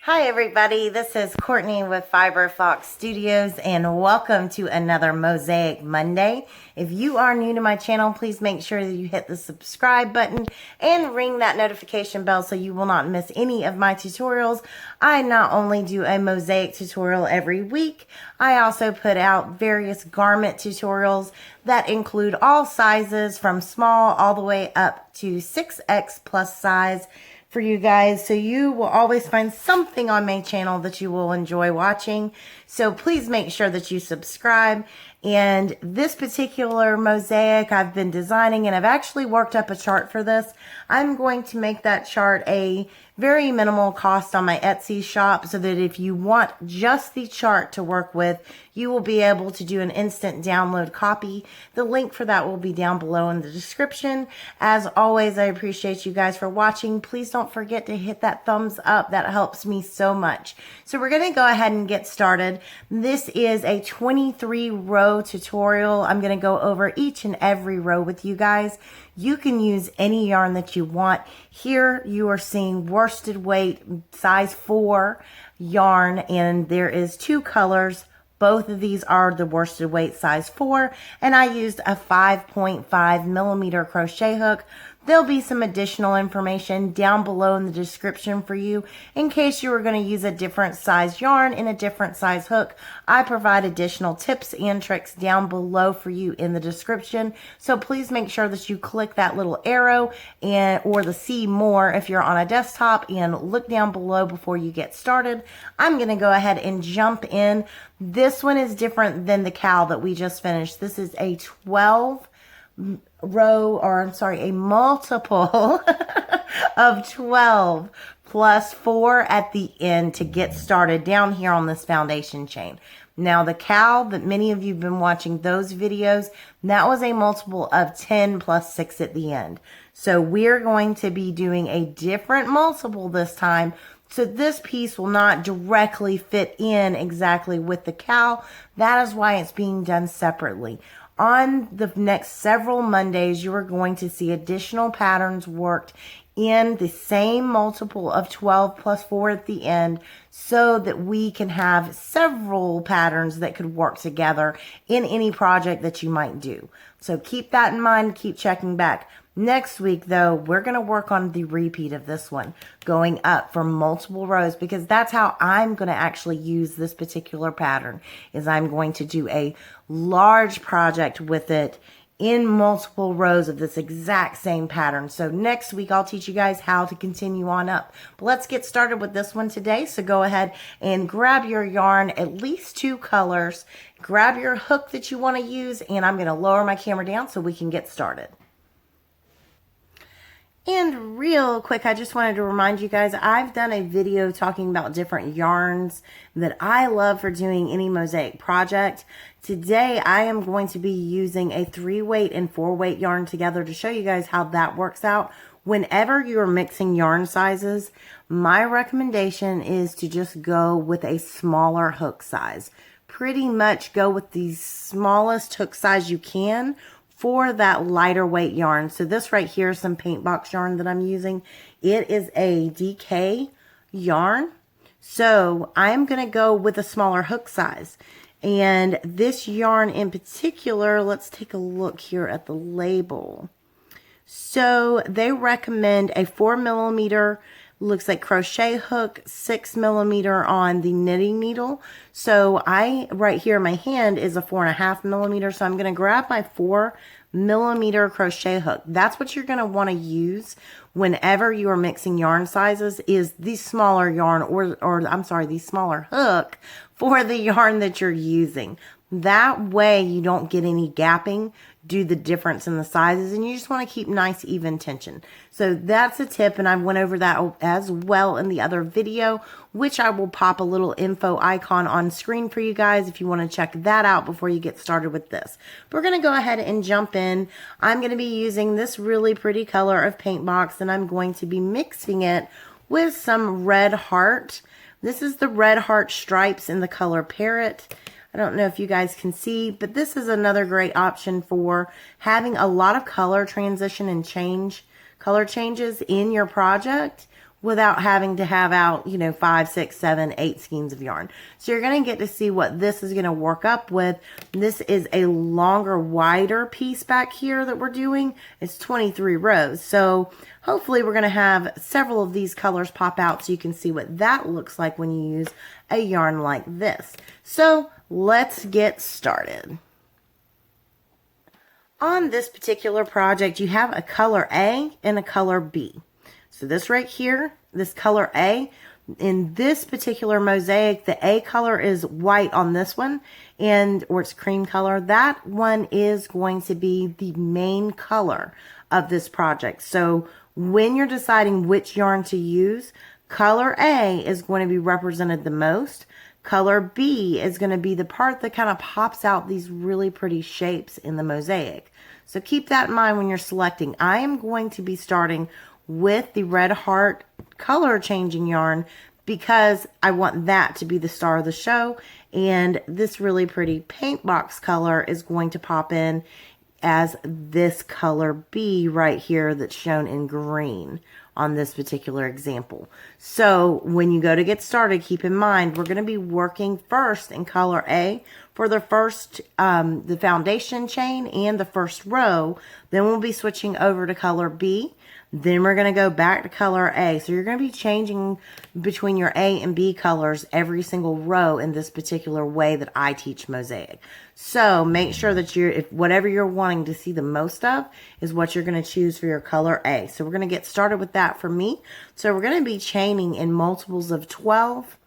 Hi everybody, this is Courtney with Fiber Fox Studios and welcome to another Mosaic Monday. If you are new to my channel, please make sure that you hit the subscribe button and ring that notification bell so you will not miss any of my tutorials. I not only do a mosaic tutorial every week, I also put out various garment tutorials that include all sizes from small all the way up to 6X plus size for you guys, so you will always find something on my channel that you will enjoy watching. So please make sure that you subscribe. And this particular mosaic I've been designing, and I've actually worked up a chart for this. I'm going to make that chart a very minimal cost on my Etsy shop so that if you want just the chart to work with, you will be able to do an instant download copy. The link for that will be down below in the description. As always, I appreciate you guys for watching. Please don't forget to hit that thumbs up. That helps me so much. So we're going to go ahead and get started. This is a 23 row tutorial. I'm going to go over each and every row with you guys. You can use any yarn that you want. Here you are seeing worsted weight size 4 yarn, and there is 2 colors. Both of these are the worsted weight size 4, and I used a 5.5 millimeter crochet hook. There'll be some additional information down below in the description for you in case you were going to use a different size yarn and a different size hook. I provide additional tips and tricks down below for you in the description. So please make sure that you click that little arrow or the see more if you're on a desktop and look down below before you get started. I'm going to go ahead and jump in. This one is different than the cowl that we just finished. This is a 12 row, or I'm sorry, a multiple of 12 plus 4 at the end to get started down here on this foundation chain. Now the cowl that many of you have been watching those videos, that was a multiple of 10 plus 6 at the end. So we're going to be doing a different multiple this time. So this piece will not directly fit in exactly with the cowl. That is why it's being done separately. On the next several Mondays, you are going to see additional patterns worked in the same multiple of 12 plus 4 at the end so that we can have several patterns that could work together in any project that you might do. So keep that in mind, keep checking back. Next week, though, we're going to work on the repeat of this one, going up for multiple rows, because that's how I'm going to actually use this particular pattern, is I'm going to do a large project with it in multiple rows of this exact same pattern. So next week, I'll teach you guys how to continue on up. But let's get started with this one today. So go ahead and grab your yarn, at least 2 colors, grab your hook that you want to use, and I'm going to lower my camera down so we can get started. And real quick, I just wanted to remind you guys, I've done a video talking about different yarns that I love for doing any mosaic project. Today, I am going to be using a 3-weight and 4-weight yarn together to show you guys how that works out. Whenever you're mixing yarn sizes, my recommendation is to just go with a smaller hook size. Pretty much go with the smallest hook size you can for that lighter weight yarn. So this right here is some paint box yarn that I'm using. It is a DK yarn. So I'm going to go with a smaller hook size. And this yarn in particular, let's take a look here at the label. So they recommend a 4 millimeter, looks like crochet hook, 6 millimeter on the knitting needle. So right here in my hand is a 4.5 millimeter. So I'm going to grab my 4 millimeter crochet hook. That's what you're going to want to use whenever you are mixing yarn sizes, is the smaller yarn, or I'm sorry, the smaller hook for the yarn that you're using. That way you don't get any gapping due to the difference in the sizes, and you just want to keep nice even tension. So that's a tip, and I went over that as well in the other video, which I will pop a little info icon on screen for you guys if you want to check that out before you get started with this. We're going to go ahead and jump in. I'm going to be using this really pretty color of paint box, and I'm going to be mixing it with some red heart. This is the red heart stripes in the color Parrot. I don't know if you guys can see, but this is another great option for having a lot of color transition and color changes in your project without having to have out, 5, 6, 7, 8 skeins of yarn. So you're going to get to see what this is going to work up with. This is a longer, wider piece back here that we're doing. It's 23 rows. So hopefully we're going to have several of these colors pop out so you can see what that looks like when you use a yarn like this. So let's get started. On this particular project, you have a color A and a color B. So this right here, this color A, in this particular mosaic, the A color is white on this one, or it's cream color. That one is going to be the main color of this project. So when you're deciding which yarn to use, color A is going to be represented the most. Color B is going to be the part that kind of pops out these really pretty shapes in the mosaic. So keep that in mind when you're selecting. I am going to be starting with the Red Heart color changing yarn because I want that to be the star of the show, and this really pretty paint box color is going to pop in as this color B right here that's shown in green on this particular example. So when you go to get started, keep in mind we're going to be working first in color A for the first the foundation chain and the first row. Then we'll be switching over to color B. Then we're going to go back to color A. So you're going to be changing between your A and B colors every single row in this particular way that I teach mosaic. So make sure that if whatever you're wanting to see the most of is what you're going to choose for your color A. So we're going to get started with that for me. So we're going to be chaining in multiples of 12.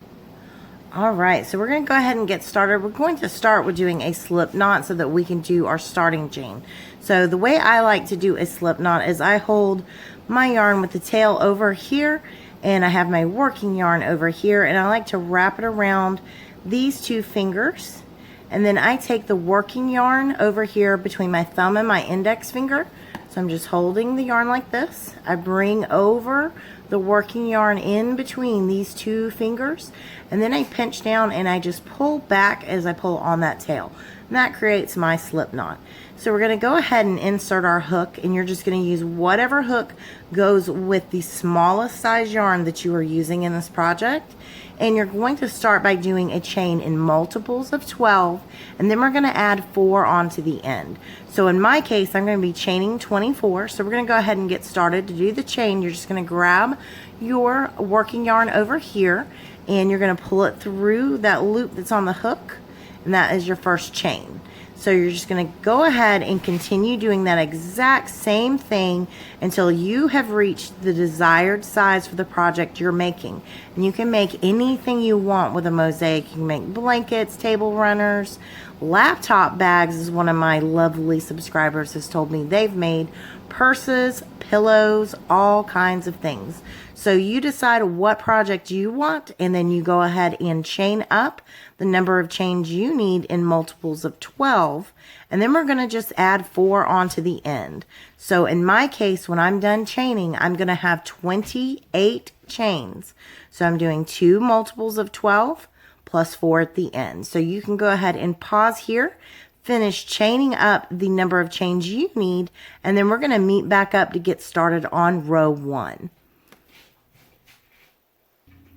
All right, so we're going to go ahead and get started. We're going to start with doing a slip knot so that we can do our starting chain. So the way I like to do a slip knot is I hold my yarn with the tail over here, and I have my working yarn over here, and I like to wrap it around these two fingers, and then I take the working yarn over here between my thumb and my index finger. So I'm just holding the yarn like this. I bring over the working yarn in between these two fingers, and then I pinch down and I just pull back as I pull on that tail, and that creates my slip knot. So we're going to go ahead and insert our hook, and you're just going to use whatever hook goes with the smallest size yarn that you are using in this project. And you're going to start by doing a chain in multiples of 12, and then we're going to add 4 onto the end. So in my case, I'm going to be chaining 24. So we're going to go ahead and get started. To do the chain, you're just going to grab your working yarn over here, and you're going to pull it through that loop that's on the hook, and that is your first chain. So you're just going to go ahead and continue doing that exact same thing until you have reached the desired size for the project you're making. And you can make anything you want with a mosaic. You can make blankets, table runners, laptop bags, as one of my lovely subscribers has told me they've made, purses, pillows, all kinds of things. So you decide what project you want, and then you go ahead and chain up the number of chains you need in multiples of 12, and then we're going to just add 4 onto the end. So in my case, when I'm done chaining, I'm going to have 28 chains. So I'm doing 2 multiples of 12 plus 4 at the end. So you can go ahead and pause here, finish chaining up the number of chains you need, and then we're going to meet back up to get started on row 1.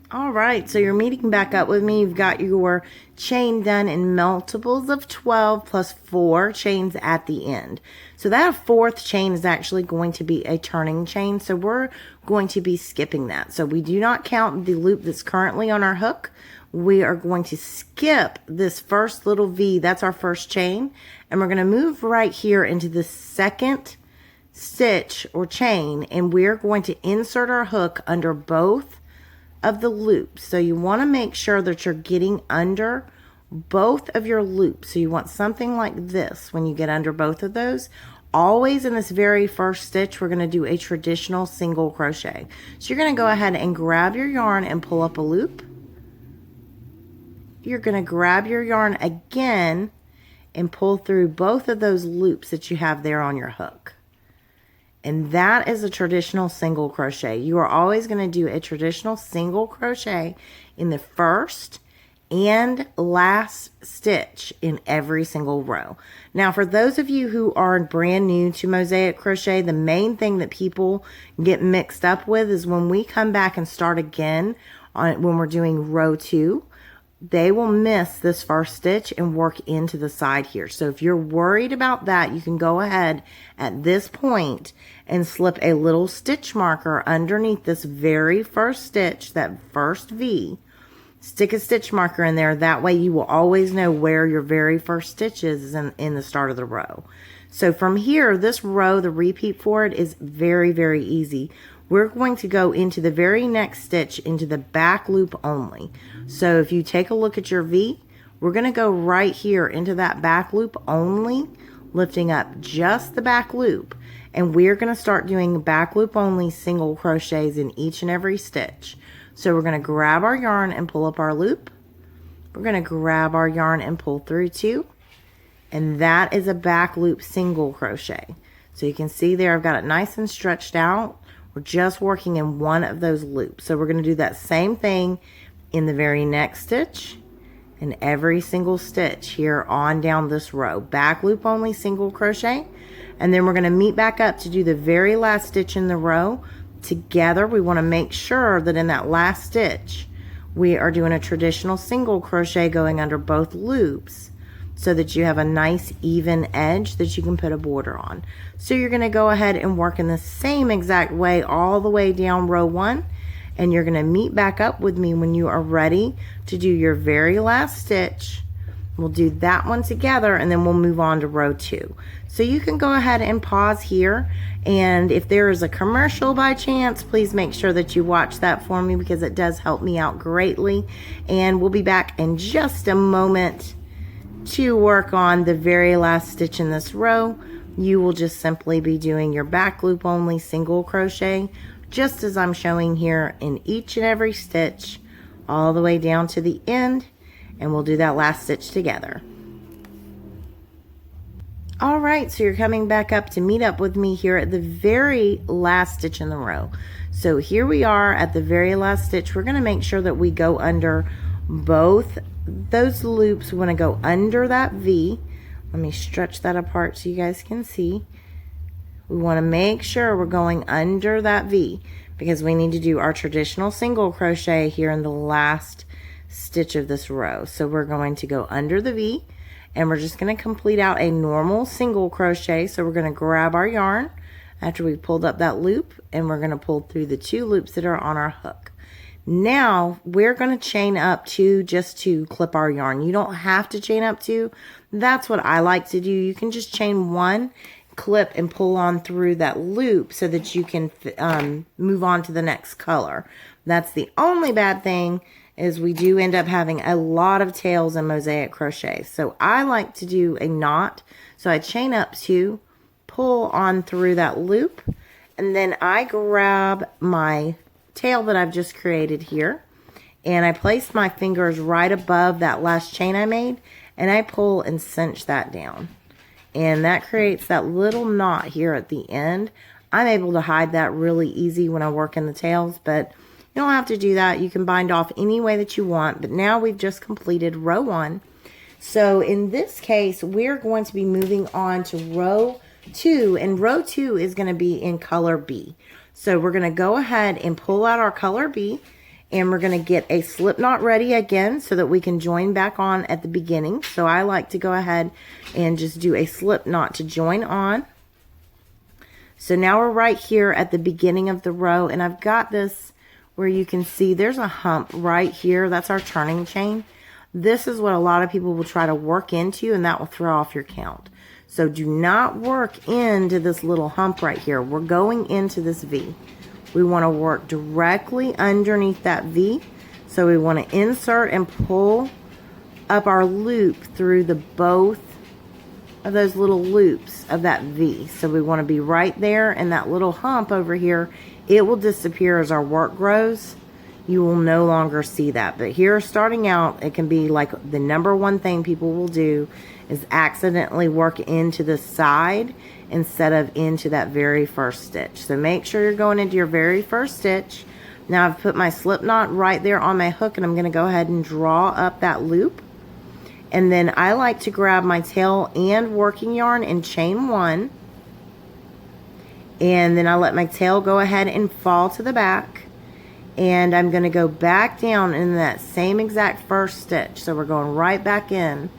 All right, so you're meeting back up with me. You've got your chain done in multiples of 12 plus 4 chains at the end. So that 4th chain is actually going to be a turning chain, so we're going to be skipping that. So we do not count the loop that's currently on our hook. We are going to skip this first little V, that's our first chain, and we're going to move right here into the second stitch or chain, and we're going to insert our hook under both of the loops. So you want to make sure that you're getting under both of your loops. So you want something like this when you get under both of those. Always in this very first stitch, we're going to do a traditional single crochet. So you're going to go ahead and grab your yarn and pull up a loop. You're going to grab your yarn again and pull through both of those loops that you have there on your hook. And that is a traditional single crochet. You are always going to do a traditional single crochet in the first and last stitch in every single row. Now, for those of you who are brand new to Mosaic Crochet, the main thing that people get mixed up with is when we come back and start again when we're doing row 2, they will miss this first stitch and work into the side here. So if you're worried about that, you can go ahead at this point and slip a little stitch marker underneath this very first stitch, that first V. Stick a stitch marker in there. That way you will always know where your very first stitch is in the start of the row. So from here, this row, the repeat for it is very, very easy. We're going to go into the very next stitch into the back loop only. So if you take a look at your V, we're going to go right here into that back loop only, lifting up just the back loop. And we're going to start doing back loop only single crochets in each and every stitch. So we're going to grab our yarn and pull up our loop. We're going to grab our yarn and pull through 2. And that is a back loop single crochet. So you can see there I've got it nice and stretched out. We're just working in one of those loops. So we're going to do that same thing in the very next stitch and every single stitch here on down this row. Back loop only single crochet. And then we're going to meet back up to do the very last stitch in the row. Together, we want to make sure that in that last stitch we are doing a traditional single crochet going under both loops so that you have a nice even edge that you can put a border on. So you're going to go ahead and work in the same exact way all the way down row 1, and you're going to meet back up with me when you are ready to do your very last stitch. We'll do that one together and then we'll move on to row 2. So you can go ahead and pause here, and if there is a commercial by chance, please make sure that you watch that for me because it does help me out greatly. And we'll be back in just a moment to work on the very last stitch in this row. You will just simply be doing your back loop only single crochet just as I'm showing here in each and every stitch all the way down to the end, and we'll do that last stitch together. All right, so you're coming back up to meet up with me here at the very last stitch in the row. So here we are at the very last stitch. We're going to make sure that we go under both those loops. We want to go under that V. Let me stretch that apart so you guys can see. We want to make sure we're going under that V because we need to do our traditional single crochet here in the last stitch of this row. So we're going to go under the V, and we're just going to complete out a normal single crochet. So we're going to grab our yarn after we pulled up that loop, and we're going to pull through the 2 loops that are on our hook. Now we're going to chain up 2 just to clip our yarn. You don't have to chain up 2. That's what I like to do. You can just chain 1, clip, and pull on through that loop so that you can move on to the next color. That's the only bad thing, is we do end up having a lot of tails in Mosaic Crochet. So I like to do a knot. So I chain up 2, pull on through that loop, and then I grab my tail that I've just created here, and I place my fingers right above that last chain I made, and I pull and cinch that down. And that creates that little knot here at the end. I'm able to hide that really easy when I work in the tails, but you don't have to do that. You can bind off any way that you want. But now we've just completed row 1. So in this case, we're going to be moving on to row 2. And row 2 is going to be in color B. So we're going to go ahead and pull out our color B. And we're going to get a slip knot ready again so that we can join back on at the beginning. So I like to go ahead and just do a slip knot to join on. So now we're right here at the beginning of the row. And I've got this where you can see there's a hump right here. That's our turning chain. This is what a lot of people will try to work into, and that will throw off your count. So do not work into this little hump right here. We're going into this V. We want to work directly underneath that V. So we want to insert and pull up our loop through the both of those little loops of that V. So we want to be right there, and that little hump over here, it will disappear as our work grows. You will no longer see that. But here starting out, it can be like the #1 thing people will do is accidentally work into the side instead of into that very first stitch. So make sure you're going into your very first stitch, Now I've put my slip knot right there on my hook, and I'm going to go ahead and draw up that loop. And then I like to grab my tail and working yarn and chain 1. And then I let my tail go ahead and fall to the back. And I'm going to go back down in that same exact first stitch. So we're going right back in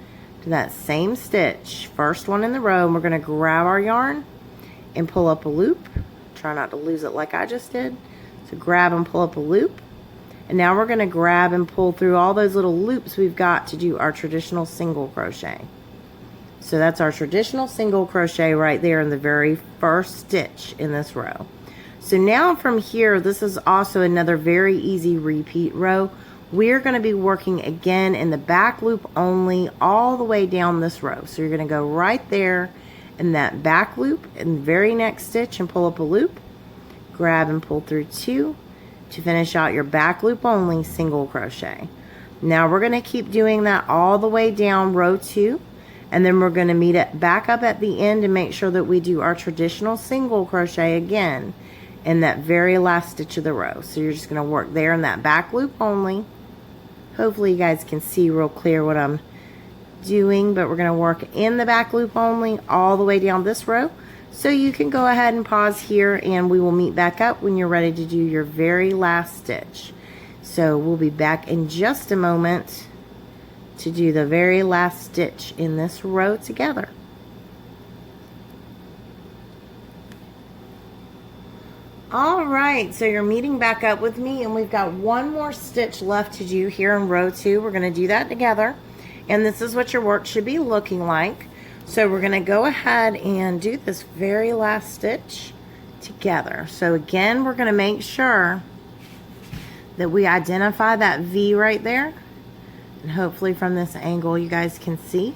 to that same stitch, first one in the row, and we're going to grab our yarn and pull up a loop. Try not to lose it like I just did. So grab and pull up a loop. And now we're going to grab and pull through all those little loops we've got to do our traditional single crochet. So that's our traditional single crochet right there in the very first stitch in this row. So now from here, this is also another very easy repeat row. We're going to be working again in the back loop only all the way down this row. So you're going to go right there in that back loop in the very next stitch and pull up a loop. Grab and pull through 2 to finish out your back loop only single crochet. Now we're going to keep doing that all the way down row 2, and then we're going to meet it back up at the end and make sure that we do our traditional single crochet again in that very last stitch of the row. So you're just going to work there in that back loop only. Hopefully you guys can see real clear what I'm doing, but we're going to work in the back loop only all the way down this row. So you can go ahead and pause here, and we will meet back up when you're ready to do your very last stitch. So we'll be back in just a moment to do the very last stitch in this row together. Alright, so you're meeting back up with me, and we've got one more stitch left to do here in row 2. We're going to do that together, and this is what your work should be looking like. So we're going to go ahead and do this very last stitch together. So again, we're going to make sure that we identify that V right there, and hopefully from this angle you guys can see.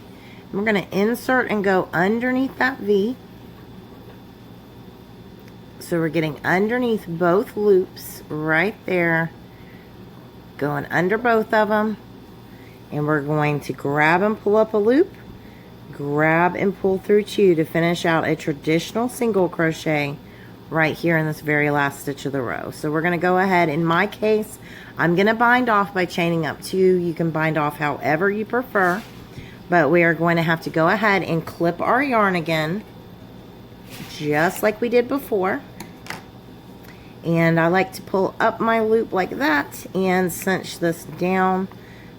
And we're going to insert and go underneath that V. So we're getting underneath both loops right there, going under both of them, and we're going to grab and pull up a loop, grab and pull through 2 to finish out a traditional single crochet right here in this very last stitch of the row. So we're going to go ahead, in my case, I'm going to bind off by chaining up 2. You can bind off however you prefer, but we are going to have to go ahead and clip our yarn again, just like we did before. And I like to pull up my loop like that and cinch this down.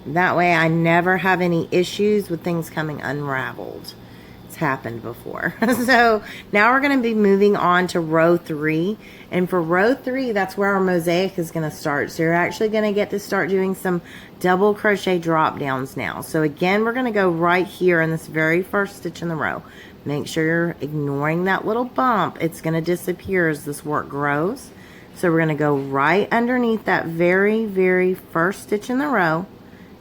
That way I never have any issues with things coming unraveled. It's happened before. So now we're going to be moving on to row 3. And for row 3, that's where our mosaic is going to start. So you're actually going to get to start doing some double crochet drop downs now. So again, we're going to go right here in this very first stitch in the row. Make sure you're ignoring that little bump. It's going to disappear as this work grows. So we're going to go right underneath that very, very first stitch in the row,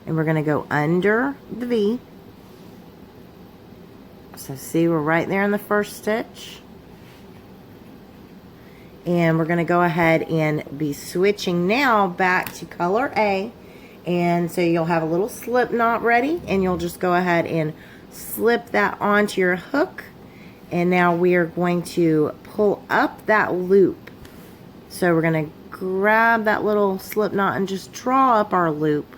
and we're going to go under the V. So see, we're right there in the first stitch. And we're going to go ahead and be switching now back to color A. And so you'll have a little slip knot ready, and you'll just go ahead and slip that onto your hook. And now we are going to pull up that loop. So we're going to grab that little slip knot and just draw up our loop.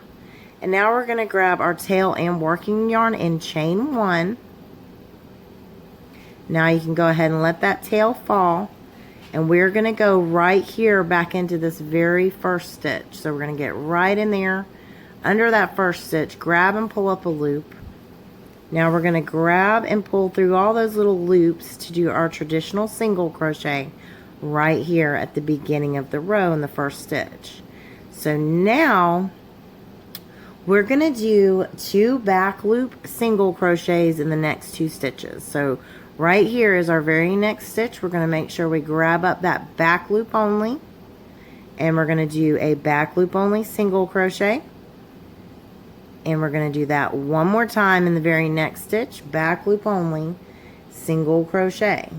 And now we're going to grab our tail and working yarn and chain 1. Now you can go ahead and let that tail fall. And we're going to go right here back into this very first stitch. So we're going to get right in there under that first stitch, grab and pull up a loop. Now we're going to grab and pull through all those little loops to do our traditional single crochet right here at the beginning of the row in the first stitch. So now we're going to do 2 back loop single crochets in the next 2 stitches. So right here is our very next stitch. We're going to make sure we grab up that back loop only, and we're going to do a back loop only single crochet, and we're going to do that one more time in the very next stitch, back loop only single crochet.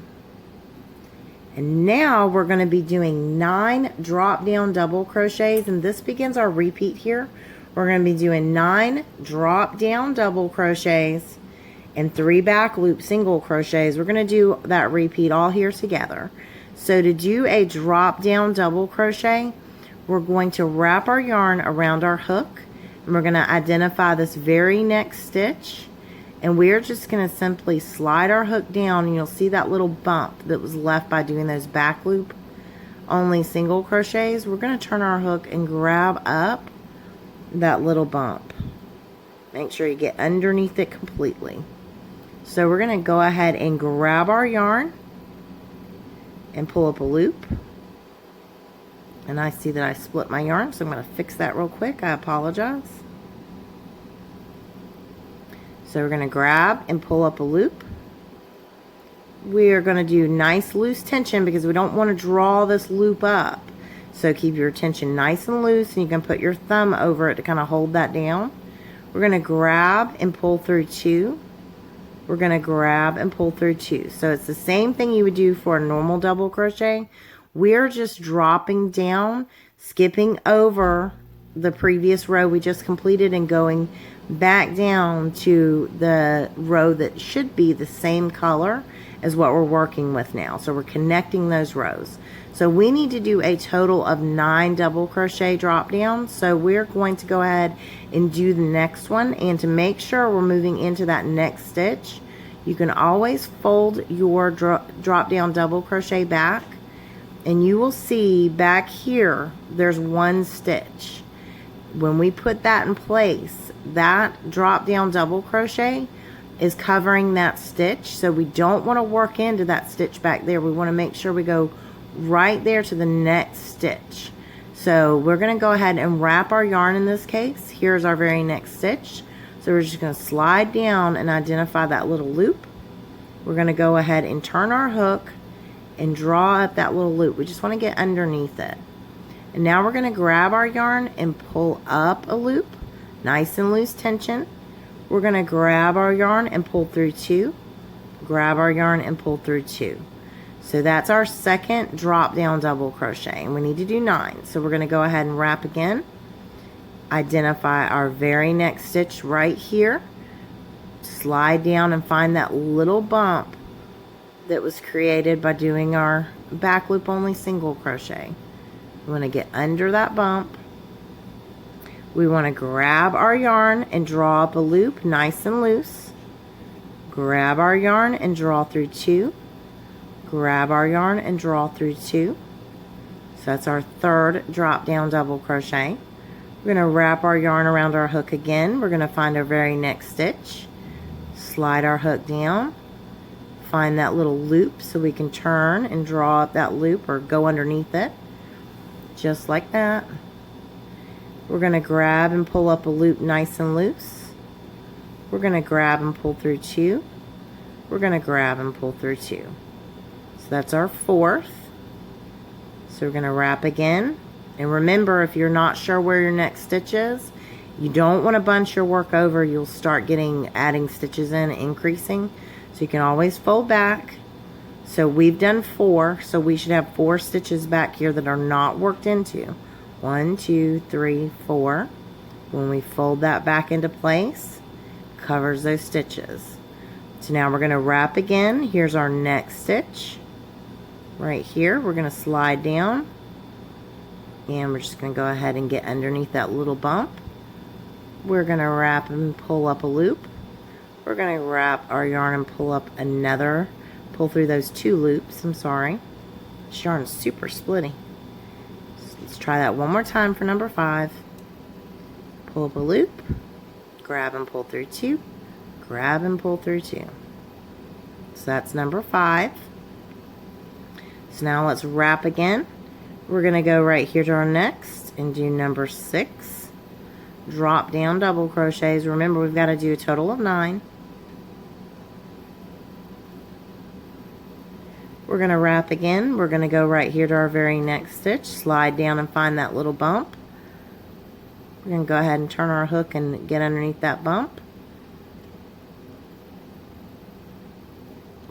And now we're going to be doing 9 drop down double crochets, and this begins our repeat here. We're going to be doing 9 drop down double crochets and 3 back loop single crochets. We're going to do that repeat all here together. So to do a drop down double crochet, we're going to wrap our yarn around our hook, and we're going to identify this very next stitch, and we're just going to simply slide our hook down, and you'll see that little bump that was left by doing those back loop only single crochets. We're going to turn our hook and grab up that little bump. Make sure you get underneath it completely. So we're going to go ahead and grab our yarn and pull up a loop. And I see that I split my yarn, so I'm going to fix that real quick. I apologize. So we're going to grab and pull up a loop. We are going to do nice loose tension because we don't want to draw this loop up. So keep your tension nice and loose, and you can put your thumb over it to kind of hold that down. We're going to grab and pull through 2. We're going to grab and pull through 2. So it's the same thing you would do for a normal double crochet. We're just dropping down, skipping over the previous row we just completed and going back down to the row that should be the same color as what we're working with now. So we're connecting those rows. So we need to do a total of 9 double crochet drop downs. So we're going to go ahead and do the next one, and to make sure we're moving into that next stitch, you can always fold your drop down double crochet back, and you will see back here there's 1 stitch. When we put that in place, that drop down double crochet is covering that stitch, so we don't want to work into that stitch back there. We want to make sure we go right there to the next stitch. So we're going to go ahead and wrap our yarn in this case. Here's our very next stitch. So we're just going to slide down and identify that little loop. We're going to go ahead and turn our hook and draw up that little loop. We just want to get underneath it. And now we're going to grab our yarn and pull up a loop, nice and loose tension. We're going to grab our yarn and pull through 2, grab our yarn and pull through 2. So that's our second drop down double crochet, and we need to do 9. So we're going to go ahead and wrap again, identify our very next stitch right here, slide down and find that little bump that was created by doing our back loop only single crochet. We want to get under that bump. We want to grab our yarn and draw up a loop nice and loose. Grab our yarn and draw through 2. Grab our yarn and draw through 2. So that's our third drop down double crochet. We're going to wrap our yarn around our hook again. We're going to find our very next stitch. Slide our hook down. Find that little loop so we can turn and draw up that loop or go underneath it. Just like that. We're going to grab and pull up a loop nice and loose. We're going to grab and pull through 2. We're going to grab and pull through 2. So that's our fourth. So we're going to wrap again. And remember, if you're not sure where your next stitch is, you don't want to bunch your work over. You'll start adding stitches in, increasing. So you can always fold back. So we've done 4, so we should have 4 stitches back here that are not worked into. 1, 2, 3, 4. When we fold that back into place, covers those stitches. So now we're going to wrap again. Here's our next stitch. Right here, we're going to slide down. And we're just going to go ahead and get underneath that little bump. We're going to wrap and pull up a loop. We're going to wrap our yarn and pull up another, pull through those 2 loops. I'm sorry. This yarn is super splitty. Let's try that one more time for number 5. Pull up a loop, grab and pull through 2, grab and pull through 2. So that's number 5. So now let's wrap again. We're going to go right here to our next and do number 6. Drop down double crochets. Remember, we've got to do a total of 9. We're going to wrap again. We're going to go right here to our very next stitch, slide down and find that little bump. We're going to go ahead and turn our hook and get underneath that bump.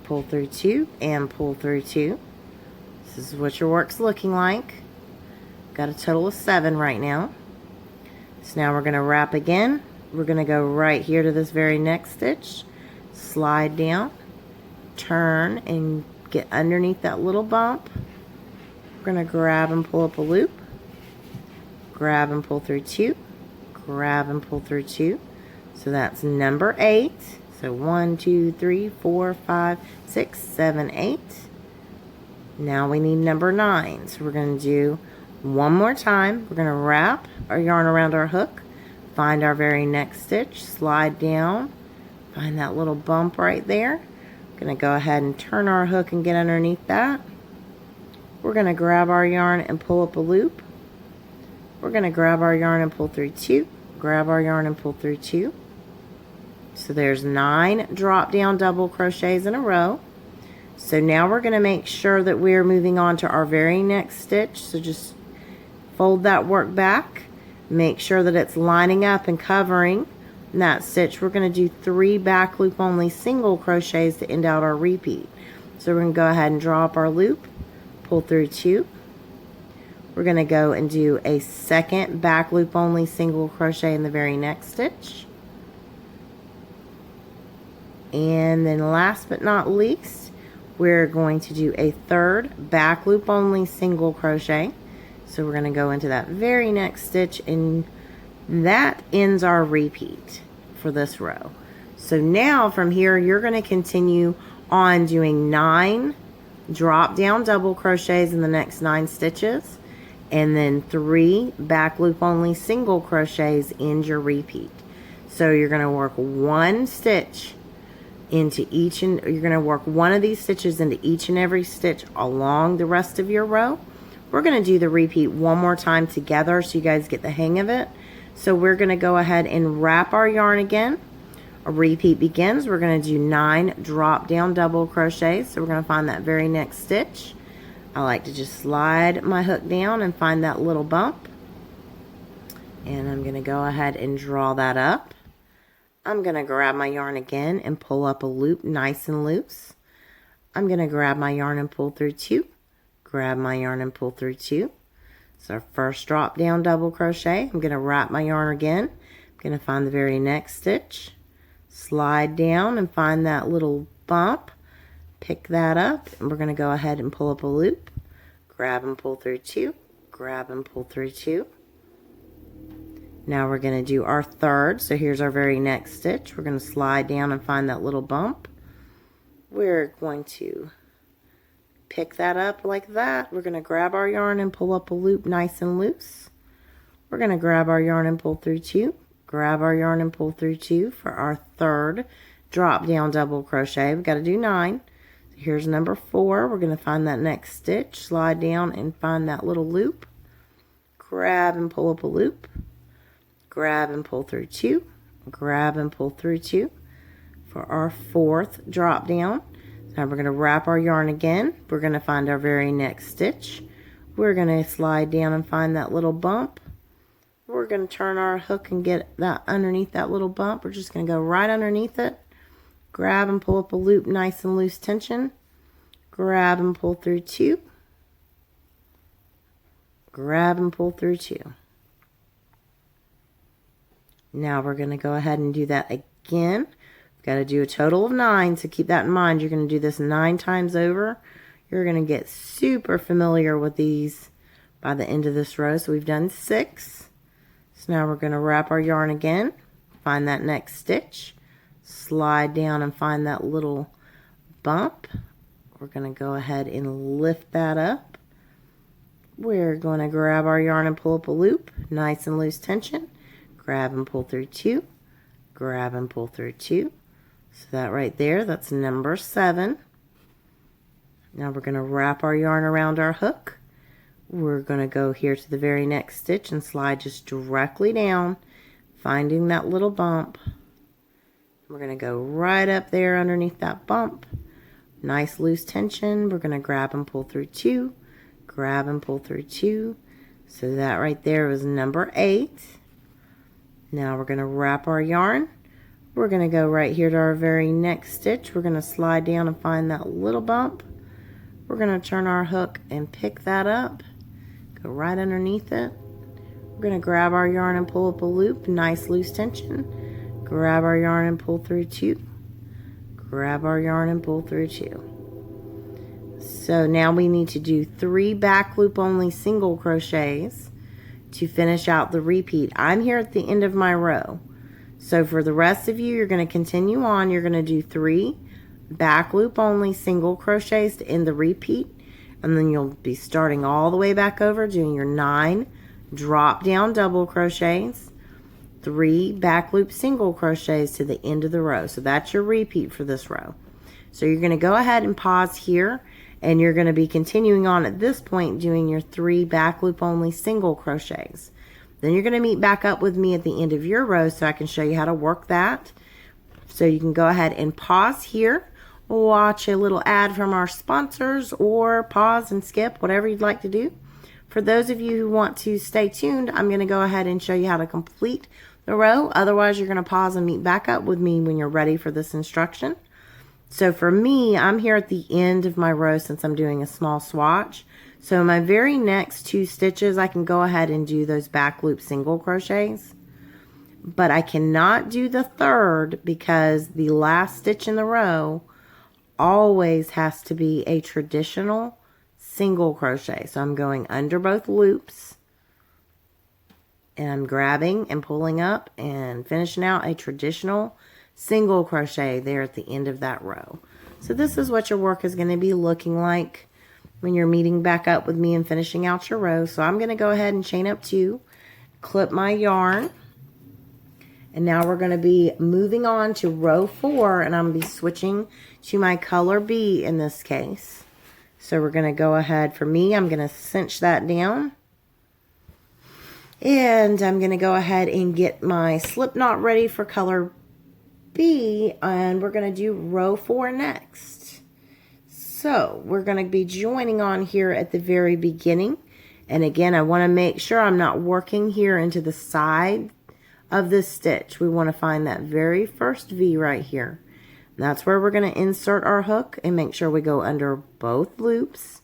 Pull through 2 and pull through 2. This is what your work's looking like. Got a total of 7 right now. So now we're going to wrap again. We're going to go right here to this very next stitch, slide down, turn and get underneath that little bump. We're going to grab and pull up a loop. grab and pull through 2, grab and pull through 2. So that's number 8. So 1, 2, 3, 4, 5, 6, 7, 8. Now we need number 9. So we're going to do one more time. We're going to wrap our yarn around our hook, find our very next stitch, slide down, find that little bump right there. We're going to go ahead and turn our hook and get underneath that. We're going to grab our yarn and pull up a loop. We're going to grab our yarn and pull through 2, grab our yarn and pull through 2. So there's 9 drop down double crochets in a row. So now we're going to make sure that we're moving on to our very next stitch. So just fold that work back, make sure that it's lining up and covering that stitch. We're going to do 3 back loop only single crochets to end out our repeat. So we're going to go ahead and draw up our loop, pull through 2. We're going to go and do a second back loop only single crochet in the very next stitch. And then last but not least, we're going to do a third back loop only single crochet. So we're going to go into that very next stitch, and that ends our repeat for this row. So now from here you're going to continue on doing 9 drop down double crochets in the next 9 stitches, and then 3 back loop only single crochets end your repeat. So you're going to work one stitch into each, and you're going to work one of these stitches into each and every stitch along the rest of your row. We're going to do the repeat one more time together so you guys get the hang of it. So we're going to go ahead and wrap our yarn again. A repeat begins. We're going to do 9 drop down double crochets. So we're going to find that very next stitch. I like to just slide my hook down and find that little bump. And I'm going to go ahead and draw that up. I'm going to grab my yarn again and pull up a loop nice and loose. I'm going to grab my yarn and pull through 2. Grab my yarn and pull through 2. So our first drop down double crochet. I'm going to wrap my yarn again. I'm going to find the very next stitch. Slide down and find that little bump. Pick that up, and we're going to go ahead and pull up a loop. Grab and pull through 2. Grab and pull through 2. Now we're going to do our third. So here's our very next stitch. We're going to slide down and find that little bump. We're going to pick that up like that. We're going to grab our yarn and pull up a loop nice and loose. We're going to grab our yarn and pull through 2. Grab our yarn and pull through 2 for our third drop down double crochet. We've got to do 9. So here's number 4. We're going to find that next stitch, slide down and find that little loop. Grab and pull up a loop. Grab and pull through 2, grab and pull through 2 for our fourth drop down. Now we're going to wrap our yarn again. We're going to find our very next stitch. We're going to slide down and find that little bump. We're going to turn our hook and get that underneath that little bump. We're just going to go right underneath it. Grab and pull up a loop nice and loose tension. Grab and pull through 2. Grab and pull through 2. Now we're going to go ahead and do that again. We've got to do a total of 9, so keep that in mind. You're going to do this 9 times over. You're going to get super familiar with these by the end of this row. So we've done 6. So now we're going to wrap our yarn again, find that next stitch, slide down and find that little bump. We're going to go ahead and lift that up. We're going to grab our yarn and pull up a loop, nice and loose tension. Grab and pull through 2, grab and pull through 2. So that right there, that's number 7. Now we're going to wrap our yarn around our hook. We're going to go here to the very next stitch and slide just directly down, finding that little bump. We're going to go right up there underneath that bump. Nice loose tension. We're going to grab and pull through 2, grab and pull through 2. So that right there was number 8. Now we're going to wrap our yarn. We're going to go right here to our very next stitch. We're going to slide down and find that little bump. We're going to turn our hook and pick that up. Go right underneath it. We're going to grab our yarn and pull up a loop. Nice loose tension. Grab our yarn and pull through 2. Grab our yarn and pull through 2. So now we need to do 3 back loop only single crochets to finish out the repeat. I'm here at the end of my row. So for the rest of you, you're going to continue on. You're going to do 3 back loop only single crochets to end the repeat. And then you'll be starting all the way back over, doing your 9 drop down double crochets, 3 back loop single crochets to the end of the row. So that's your repeat for this row. So you're going to go ahead and pause here, and you're going to be continuing on at this point doing your 3 back loop only single crochets. Then you're going to meet back up with me at the end of your row so I can show you how to work that. So you can go ahead and pause here, watch a little ad from our sponsors, or pause and skip, whatever you'd like to do. For those of you who want to stay tuned, I'm going to go ahead and show you how to complete the row. Otherwise, you're going to pause and meet back up with me when you're ready for this instruction. So for me, I'm here at the end of my row since I'm doing a small swatch. So my very next 2 stitches, I can go ahead and do those back loop single crochets. But I cannot do the 3rd because the last stitch in the row always has to be a traditional single crochet. So I'm going under both loops, and I'm grabbing and pulling up and finishing out a traditional single crochet there at the end of that row. So this is what your work is going to be looking like when you're meeting back up with me and finishing out your row. So I'm going to go ahead and chain up 2, clip my yarn, and now we're going to be moving on to row 4, and I'm going to be switching to my color B in this case. So we're going to go ahead, for me, I'm going to cinch that down. And I'm going to go ahead and get my slip knot ready for color B, and we're going to do row 4 next. So we're going to be joining on here at the very beginning. And again, I want to make sure I'm not working here into the side of this stitch. We want to find that very first V right here. And that's where we're going to insert our hook and make sure we go under both loops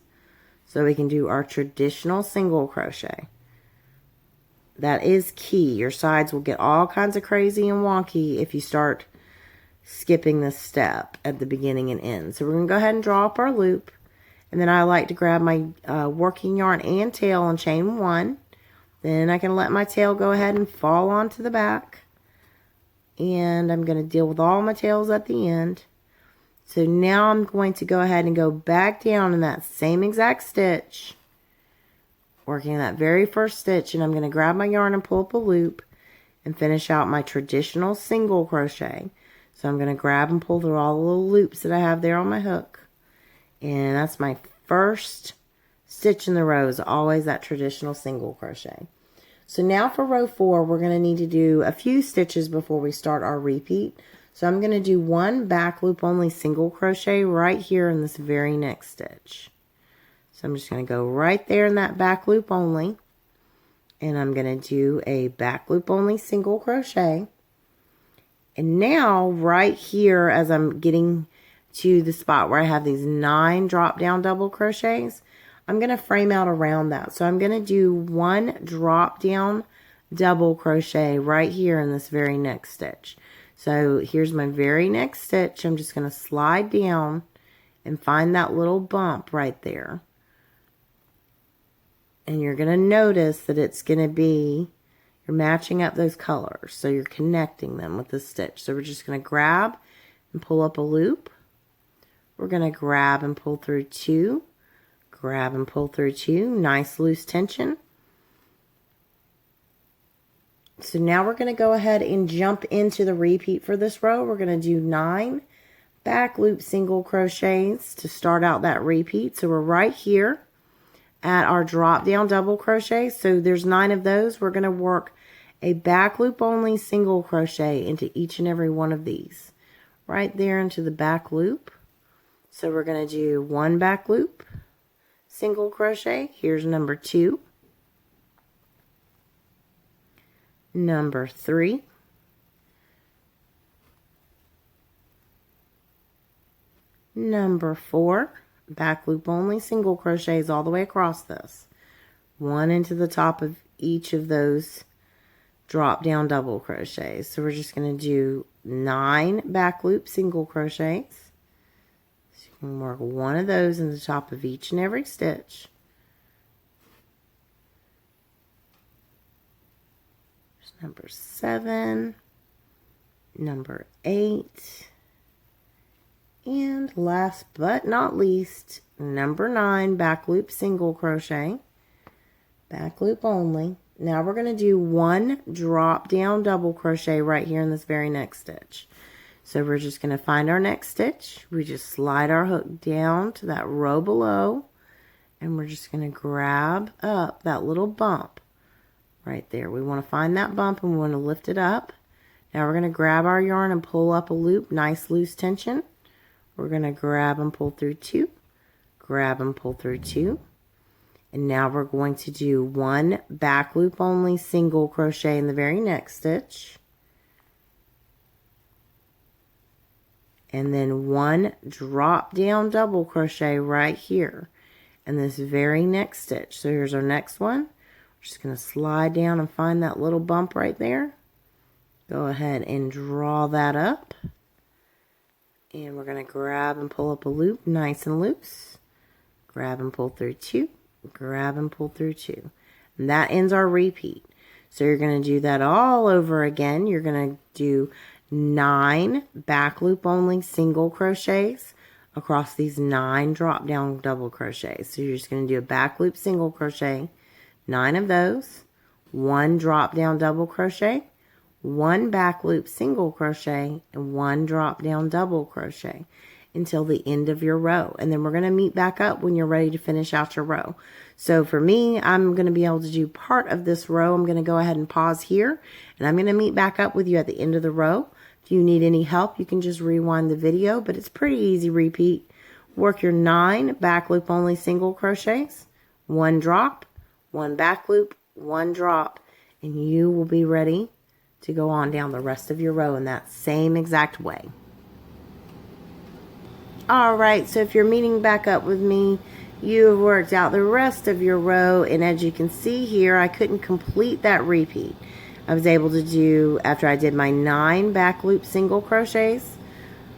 so we can do our traditional single crochet. That is key. Your sides will get all kinds of crazy and wonky if you start skipping this step at the beginning and end. So we're going to go ahead and draw up our loop, and then I like to grab my working yarn and tail and chain 1. Then I can let my tail go ahead and fall onto the back, and I'm going to deal with all my tails at the end. So now I'm going to go ahead and go back down in that same exact stitch, working that very first stitch, and I'm going to grab my yarn and pull up a loop and finish out my traditional single crochet. So I'm going to grab and pull through all the little loops that I have there on my hook. And that's my first stitch in the row, is always that traditional single crochet. So now for row 4, we're going to need to do a few stitches before we start our repeat. So I'm going to do 1 back loop only single crochet right here in this very next stitch. So I'm just going to go right there in that back loop only. And I'm going to do a back loop only single crochet. And now, right here, as I'm getting to the spot where I have these 9 drop down double crochets, I'm going to frame out around that. So I'm going to do 1 drop down double crochet right here in this very next stitch. So here's my very next stitch. I'm just going to slide down and find that little bump right there. And you're going to notice that it's going to be, you're matching up those colors, so you're connecting them with the stitch. So we're just going to grab and pull up a loop. We're going to grab and pull through 2, grab and pull through 2, nice loose tension. So now we're going to go ahead and jump into the repeat for this row. We're going to do 9 back loop single crochets to start out that repeat. So we're right here at our drop down double crochet. So there's 9 of those. We're going to work a back loop only single crochet into each and every one of these, right there into the back loop. So we're going to do 1 back loop single crochet. Here's number 2, number 3, number 4, back loop only single crochets all the way across this, 1 into the top of each of those drop down double crochets. So we're just going to do 9 back loop single crochets. So you can work 1 of those in the top of each and every stitch. number 7, number 8, and last but not least, number 9, back loop single crochet, back loop only. Now we're going to do 1 drop down double crochet right here in this very next stitch. So we're just going to find our next stitch. We just slide our hook down to that row below, and we're just going to grab up that little bump right there. We want to find that bump and we want to lift it up. Now we're going to grab our yarn and pull up a loop, nice loose tension. We're going to grab and pull through 2, grab and pull through 2. And now we're going to do 1 back loop only single crochet in the very next stitch. And then 1 drop down double crochet right here in this very next stitch. So here's our next one. We're just going to slide down and find that little bump right there. Go ahead and draw that up. And we're going to grab and pull up a loop nice and loose. Grab and pull through 2. Grab and pull through 2. And that ends our repeat. So you're going to do that all over again. You're going to do 9 back loop only single crochets across these 9 drop down double crochets. So you're just going to do a back loop single crochet, 9 of those, 1 drop down double crochet, 1 back loop single crochet, and 1 drop down double crochet until the end of your row. And then we're going to meet back up when you're ready to finish out your row. So for me, I'm going to be able to do part of this row. I'm going to go ahead and pause here, and I'm going to meet back up with you at the end of the row. If you need any help, you can just rewind the video, but it's pretty easy repeat. Work your 9 back loop only single crochets, 1 drop, 1 back loop, 1 drop, and you will be ready to go on down the rest of your row in that same exact way. Alright, so if you're meeting back up with me, you have worked out the rest of your row, and as you can see here, I couldn't complete that repeat. I was able to do, after I did my 9 back loop single crochets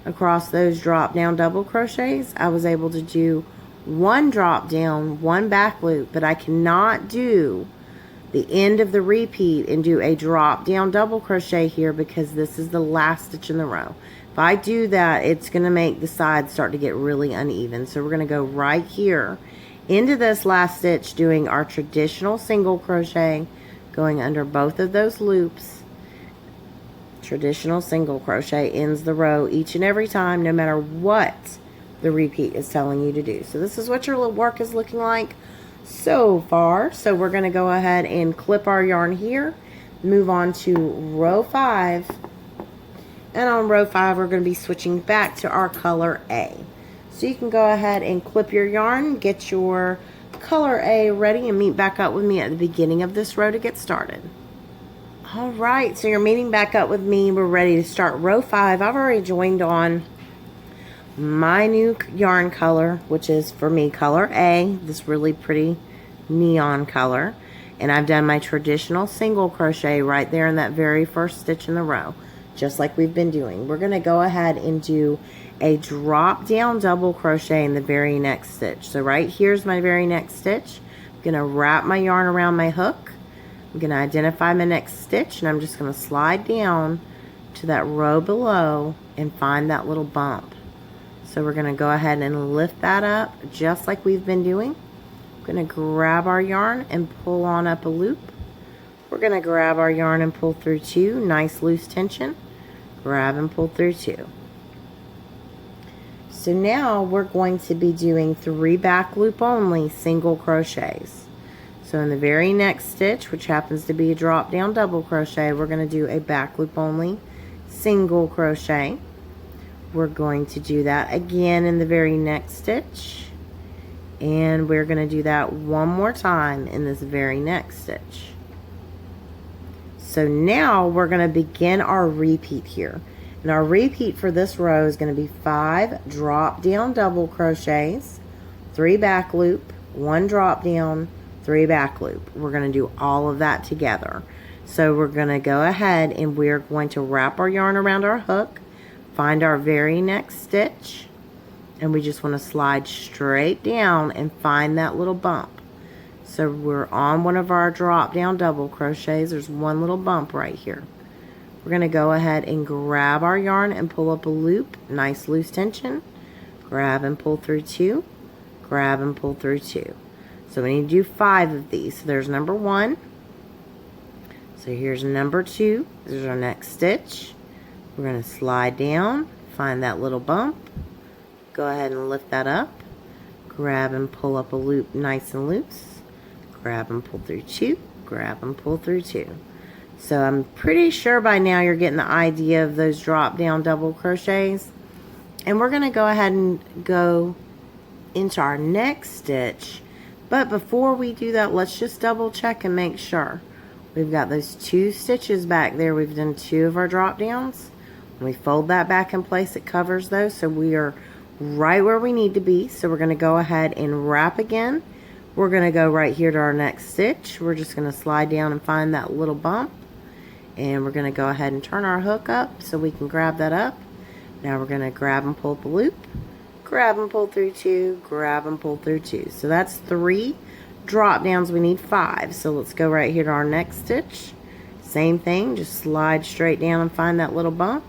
across those drop down double crochets, I was able to do 1 drop down, 1 back loop, but I cannot do the end of the repeat and do a drop down double crochet here because this is the last stitch in the row. If I do that, it's going to make the sides start to get really uneven. So we're going to go right here into this last stitch doing our traditional single crochet, going under both of those loops. Traditional single crochet ends the row each and every time, no matter what the repeat is telling you to do. So this is what your work is looking like so far. So we're going to go ahead and clip our yarn here, move on to row 5, and on row 5 we're going to be switching back to our color A. So you can go ahead and clip your yarn, get your color A ready, and meet back up with me at the beginning of this row to get started. Alright, so you're meeting back up with me. We're ready to start row 5. I've already joined on my new yarn color, which is for me color A, this really pretty neon color, and I've done my traditional single crochet right there in that very first stitch in the row, just like we've been doing. We're going to go ahead and do a drop down double crochet in the very next stitch. So right here's my very next stitch. I'm going to wrap my yarn around my hook. I'm going to identify my next stitch, and I'm just going to slide down to that row below and find that little bump. So we're going to go ahead and lift that up just like we've been doing. I'm going to grab our yarn and pull on up a loop. We're going to grab our yarn and pull through 2, nice loose tension. Grab and pull through 2. So now we're going to be doing 3 back loop only single crochets. So in the very next stitch, which happens to be a drop down double crochet, we're going to do a back loop only single crochet. We're going to do that again in the very next stitch, and we're going to do that one more time in this very next stitch. So now we're going to begin our repeat here, and our repeat for this row is going to be 5 drop down double crochets, 3 back loop, 1 drop down, 3 back loop. We're going to do all of that together. So we're going to go ahead and we're going to wrap our yarn around our hook, find our very next stitch, and we just want to slide straight down and find that little bump. So we're on one of our drop down double crochets. There's one little bump right here. We're going to go ahead and grab our yarn and pull up a loop, nice loose tension, grab and pull through 2, grab and pull through 2. So we need to do 5 of these. So there's number 1. So here's number 2. This is our next stitch. We're going to slide down, find that little bump, go ahead and lift that up, grab and pull up a loop nice and loose, grab and pull through 2, grab and pull through 2. So I'm pretty sure by now you're getting the idea of those drop down double crochets. And we're going to go ahead and go into our next stitch. But before we do that, let's just double check and make sure. We've got those 2 stitches back there. We've done 2 of our drop downs. When we fold that back in place, it covers those. So we are right where we need to be. So we're going to go ahead and wrap again. We're going to go right here to our next stitch. We're just going to slide down and find that little bump. And we're going to go ahead and turn our hook up so we can grab that up. Now we're going to grab and pull up a loop, grab and pull through 2, grab and pull through 2. So that's 3 drop downs. We need 5. So let's go right here to our next stitch. Same thing, just slide straight down and find that little bump.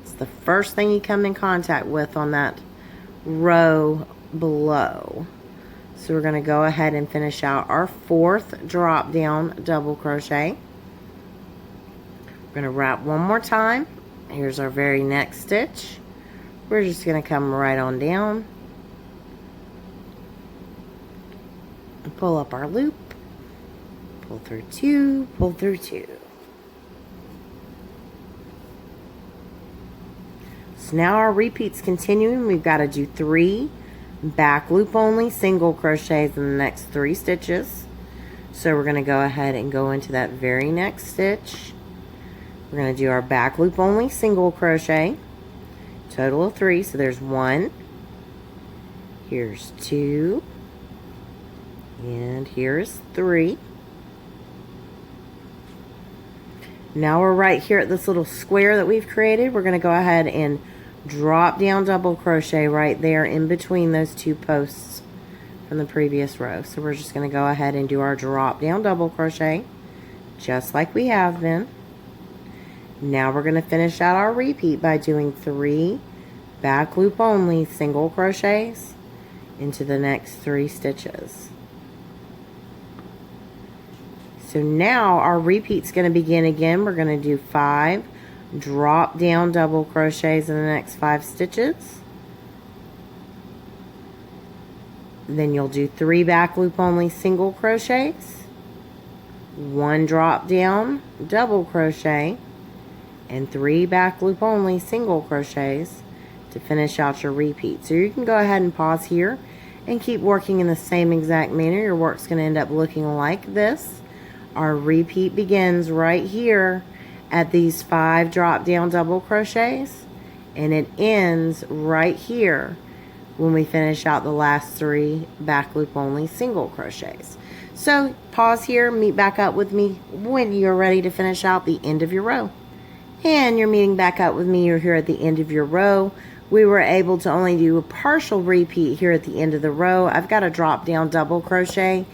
It's the first thing you come in contact with on that row below. So we're going to go ahead and finish out our 4th drop down double crochet. We're going to wrap one more time. Here's our very next stitch. We're just going to come right on down and pull up our loop, pull through 2, pull through 2. So now our repeat's continuing. We've got to do 3 back loop only single crochets in the next 3 stitches. So we're going to go ahead and go into that very next stitch. We're going to do our back loop only single crochet, total of 3. So there's 1, here's 2, and here's 3. Now we're right here at this little square that we've created. We're going to go ahead and drop down double crochet right there in between those 2 posts from the previous row. So we're just going to go ahead and do our drop down double crochet just like we have been. Now we're going to finish out our repeat by doing 3 back loop only single crochets into the next 3 stitches. So now our repeat's going to begin again. We're going to do 5 drop down double crochets in the next 5 stitches. Then you'll do 3 back loop only single crochets, 1 drop down double crochet, and 3 back loop only single crochets to finish out your repeat. So you can go ahead and pause here and keep working in the same exact manner. Your work's going to end up looking like this. Our repeat begins right here at these 5 drop down double crochets, and it ends right here when we finish out the last 3 back loop only single crochets. So pause here, meet back up with me when you're ready to finish out the end of your row. And you're meeting back up with me, you're here at the end of your row. We were able to only do a partial repeat here at the end of the row. I've got a drop down double crochet,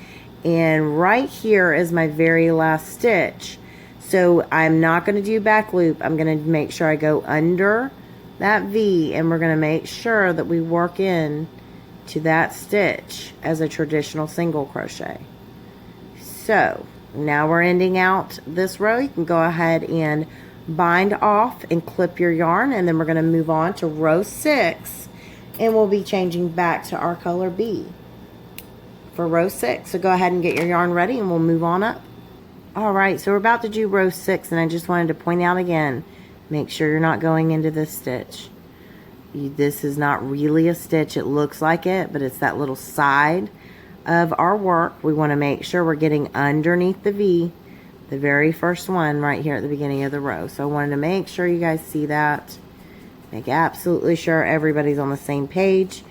and right here is my very last stitch. So I'm not going to do back loop. I'm going to make sure I go under that V, and we're going to make sure that we work in to that stitch as a traditional single crochet. So now we're ending out this row. You can go ahead and bind off and clip your yarn, and then we're going to move on to row 6, and we'll be changing back to our color B for row 6. So go ahead and get your yarn ready and we'll move on up. Alright, so we're about to do row 6, and I just wanted to point out again, make sure you're not going into this stitch. This is not really a stitch. It looks like it, but it's that little side of our work. We want to make sure we're getting underneath the V, the very first one right here at the beginning of the row. So I wanted to make sure you guys see that. Make absolutely sure everybody's on the same page.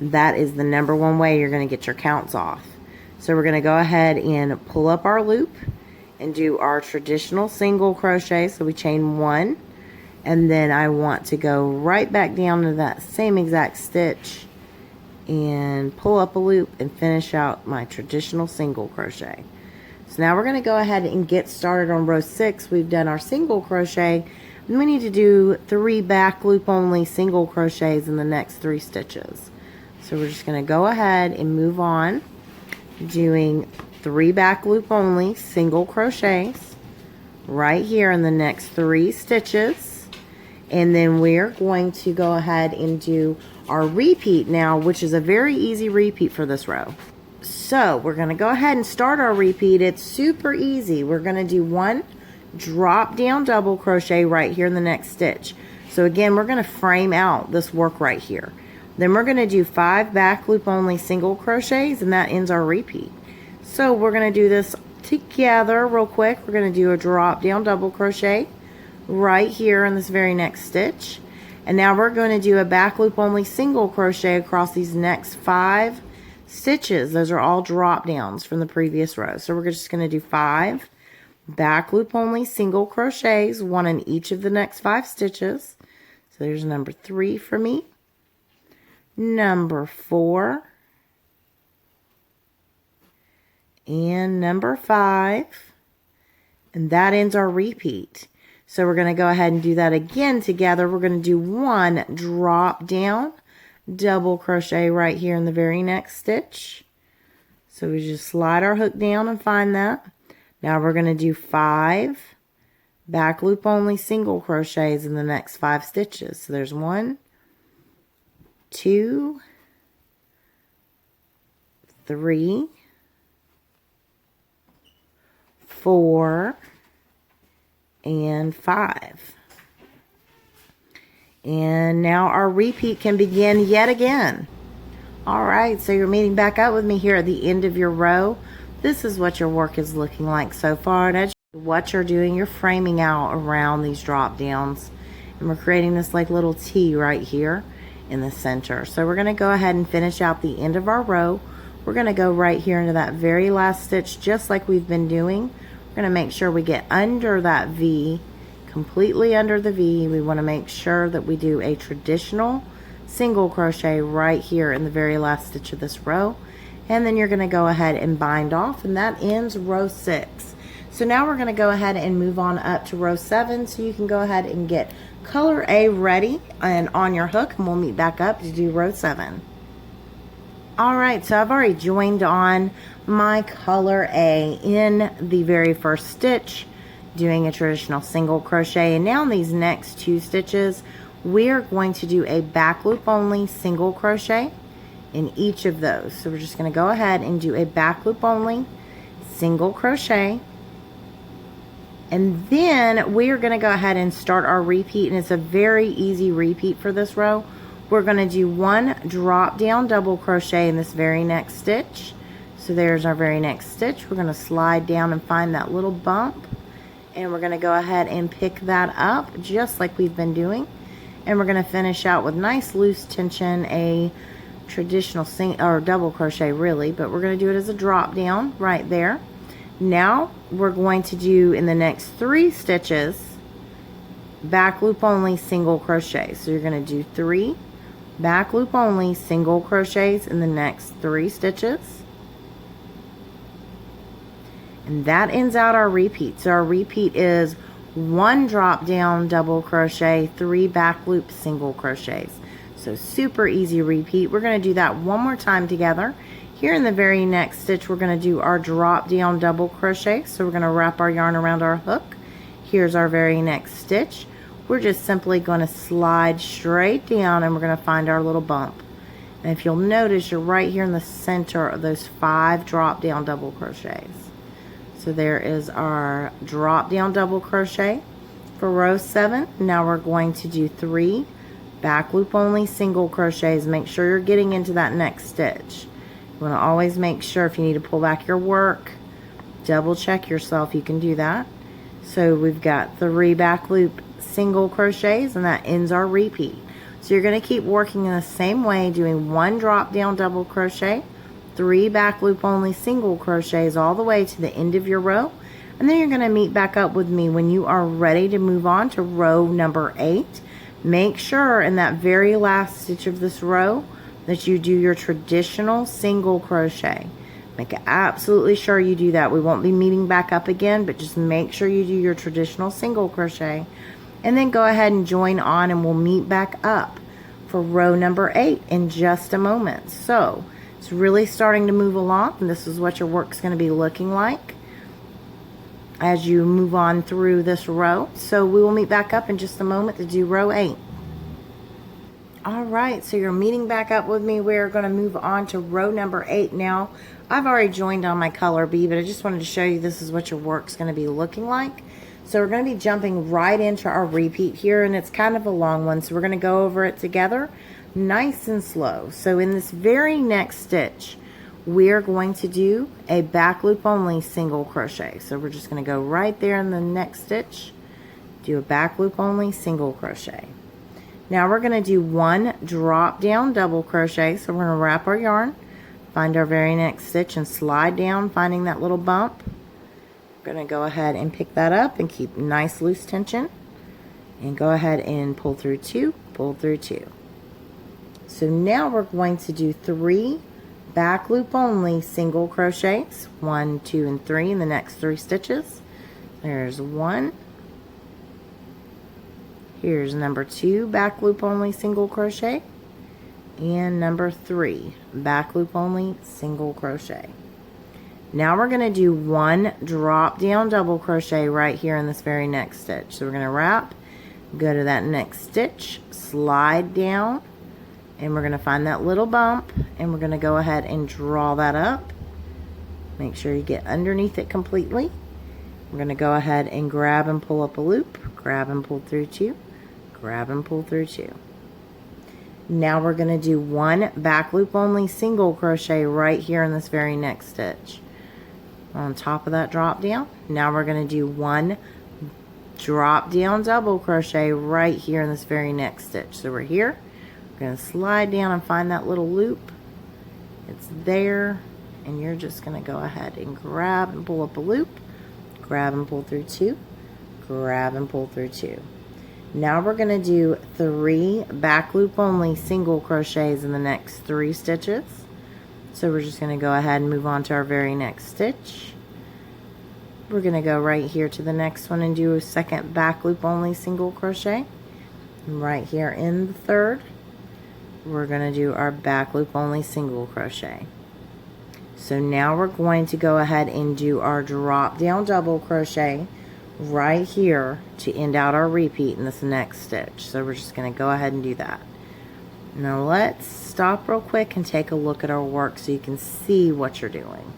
That is the #1 way you're going to get your counts off. So we're going to go ahead and pull up our loop and do our traditional single crochet. So we chain 1, and then I want to go right back down to that same exact stitch and pull up a loop and finish out my traditional single crochet. So now we're going to go ahead and get started on row 6. We've done our single crochet, and we need to do 3 back loop only single crochets in the next 3 stitches. So we're just going to go ahead and move on doing 3 back loop only single crochets right here in the next 3 stitches, and then we're going to go ahead and do our repeat now, which is a very easy repeat for this row. So we're going to go ahead and start our repeat. It's super easy. We're going to do 1 drop down double crochet right here in the next stitch. So again, we're going to frame out this work right here. Then we're going to do 5 back loop only single crochets, and that ends our repeat. So we're going to do this together real quick. We're going to do a drop down double crochet right here in this very next stitch. And now we're going to do a back loop only single crochet across these next 5 stitches. Those are all drop downs from the previous row. So we're just going to do 5 back loop only single crochets, 1 in each of the next 5 stitches. So there's number 3 for me, number 4, and number 5, and that ends our repeat. So we're going to go ahead and do that again together. We're going to do 1 drop down double crochet right here in the very next stitch. So we just slide our hook down and find that. Now we're going to do 5 back loop only single crochets in the next 5 stitches. So there's 1, 2, 3, 4, and 5. And now our repeat can begin yet again. Alright, so you're meeting back up with me here at the end of your row. This is what your work is looking like so far. And as what you're doing, you're framing out around these drop downs. And we're creating this like little T right here in the center. So we're going to go ahead and finish out the end of our row. We're going to go right here into that very last stitch just like we've been doing. We're going to make sure we get under that V, completely under the V. We want to make sure that we do a traditional single crochet right here in the very last stitch of this row. And then you're going to go ahead and bind off, and that ends row 6. So now we're going to go ahead and move on up to row 7, so you can go ahead and get color A ready and on your hook, and we'll meet back up to do row 7. Alright, so I've already joined on my color A in the very first stitch, doing a traditional single crochet, and now in these next 2 stitches we're going to do a back loop only single crochet in each of those. So we're just going to go ahead and do a back loop only single crochet, and then we're going to go ahead and start our repeat, and it's a very easy repeat for this row. We're going to do 1 drop down double crochet in this very next stitch. So there's our very next stitch. We're going to slide down and find that little bump, and we're going to go ahead and pick that up just like we've been doing, and we're going to finish out with nice loose tension, a traditional or double crochet really, but we're going to do it as a drop down right there. Now we're going to do in the next 3 stitches back loop only single crochet. So you're going to do 3 back loop only single crochets in the next 3 stitches, and that ends out our repeat. So our repeat is 1 drop down double crochet, 3 back loop single crochets. So super easy repeat. We're going to do that one more time together. Here in the very next stitch we're going to do our drop down double crochet. So we're going to wrap our yarn around our hook. Here's our very next stitch. We're just simply going to slide straight down, and we're going to find our little bump. And if you'll notice, you're right here in the center of those 5 drop down double crochets. So there is our drop down double crochet for row 7. Now we're going to do 3 back loop only single crochets. Make sure you're getting into that next stitch. You want to always make sure, if you need to pull back your work, double check yourself. You can do that. So we've got 3 back loop single crochets, and that ends our repeat. So you're going to keep working in the same way, doing 1 drop down double crochet, 3 back loop only single crochets all the way to the end of your row, and then you're going to meet back up with me when you are ready to move on to row number 8. Make sure in that very last stitch of this row that you do your traditional single crochet. Make absolutely sure you do that. We won't be meeting back up again, but just make sure you do your traditional single crochet. And then go ahead and join on, and we'll meet back up for row number 8 in just a moment. So it's really starting to move along, and this is what your work's going to be looking like as you move on through this row. So we will meet back up in just a moment to do row 8. All right, so you're meeting back up with me. We're going to move on to row number 8 now. I've already joined on my color bee, but I just wanted to show you this is what your work's going to be looking like. So we're going to be jumping right into our repeat here, and it's kind of a long one, so we're going to go over it together nice and slow. So in this very next stitch, we're going to do a back loop only single crochet. So we're just going to go right there in the next stitch, do a back loop only single crochet. Now we're going to do one drop down double crochet. So we're going to wrap our yarn, find our very next stitch, and slide down, finding that little bump. We're going to go ahead and pick that up and keep nice loose tension, and go ahead and pull through 2, pull through 2. So now we're going to do 3 back loop only single crochets, 1, 2, and 3 in the next 3 stitches. There's 1. Here's number 2 back loop only single crochet, and number 3 back loop only single crochet. Now we're going to do 1 drop down double crochet right here in this very next stitch. So we're going to wrap, go to that next stitch, slide down, and we're going to find that little bump, and we're going to go ahead and draw that up. Make sure you get underneath it completely. We're going to go ahead and grab and pull up a loop, grab and pull through 2, grab and pull through 2. Now we're going to do 1 back loop only single crochet right here in this very next stitch on top of that drop down. Now we're going to do 1 drop down double crochet right here in this very next stitch. So we're here, we're going to slide down and find that little loop. It's there, and you're just going to go ahead and grab and pull up a loop, grab and pull through 2, grab and pull through 2. Now we're going to do 3 back loop only single crochets in the next 3 stitches. So we're just going to go ahead and move on to our very next stitch. We're going to go right here to the next one and do a second back loop only single crochet. And right here in the 3rd, we're going to do our back loop only single crochet. So now we're going to go ahead and do our drop down double crochet right here to end out our repeat in this next stitch. So we're just going to go ahead and do that. Now let's stop real quick and take a look at our work so you can see what you're doing.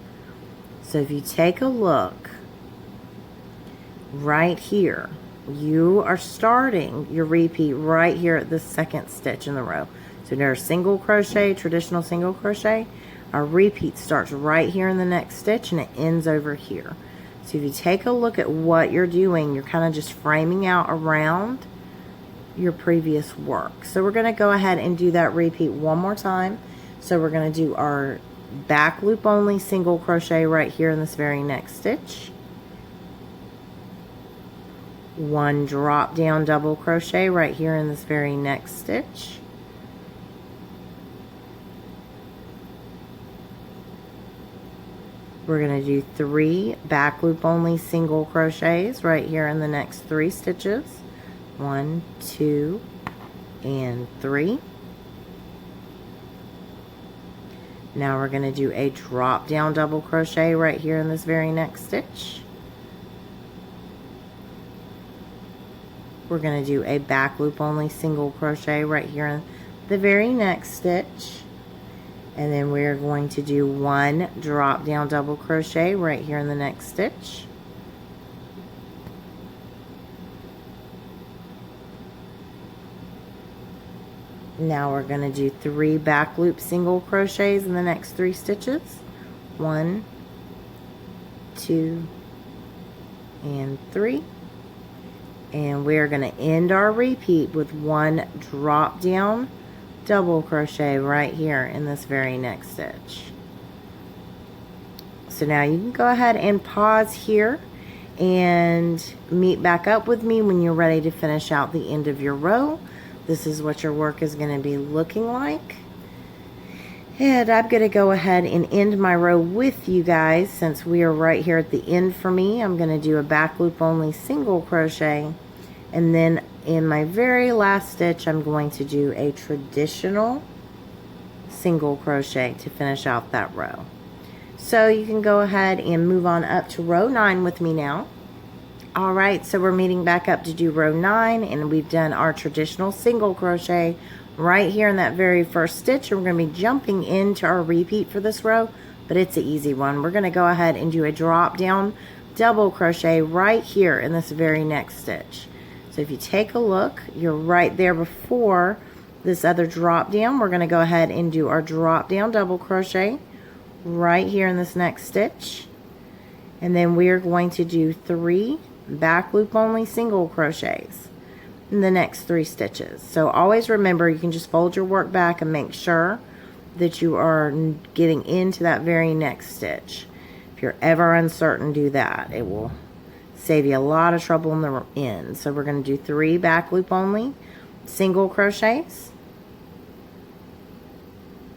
So if you take a look right here, you are starting your repeat right here at the 2nd stitch in the row. So there's single crochet, traditional single crochet. Our repeat starts right here in the next stitch, and it ends over here. So if you take a look at what you're doing, you're kind of just framing out around your previous work. So we're going to go ahead and do that repeat one more time. So we're going to do our back loop only single crochet right here in this very next stitch. 1 drop down double crochet right here in this very next stitch. We're going to do 3 back loop only single crochets right here in the next 3 stitches. 1, 2, and 3. Now we're going to do a drop down double crochet right here in this very next stitch. We're going to do a back loop only single crochet right here in the very next stitch. And then we're going to do 1 drop down double crochet right here in the next stitch. Now we're going to do 3 back loop single crochets in the next 3 stitches. 1, 2, and 3. And we're going to end our repeat with 1 drop down double crochet right here in this very next stitch. So now you can go ahead and pause here and meet back up with me when you're ready to finish out the end of your row. This is what your work is going to be looking like. And I'm going to go ahead and end my row with you guys since we are right here at the end for me. I'm going to do a back loop only single crochet, and then in my very last stitch I'm going to do a traditional single crochet to finish out that row. So you can go ahead and move on up to row 9 with me now. Alright, so we're meeting back up to do row 9, and we've done our traditional single crochet right here in that very first stitch, and we're going to be jumping into our repeat for this row, but it's an easy one. We're going to go ahead and do a drop down double crochet right here in this very next stitch. So if you take a look, you're right there before this other drop down. We're going to go ahead and do our drop down double crochet right here in this next stitch, and then we are going to do 3 back loop only single crochets in the next 3 stitches. So always remember, you can just fold your work back and make sure that you are getting into that very next stitch. If you're ever uncertain, do that. It will save you a lot of trouble in the end. So we're going to do 3 back loop only single crochets,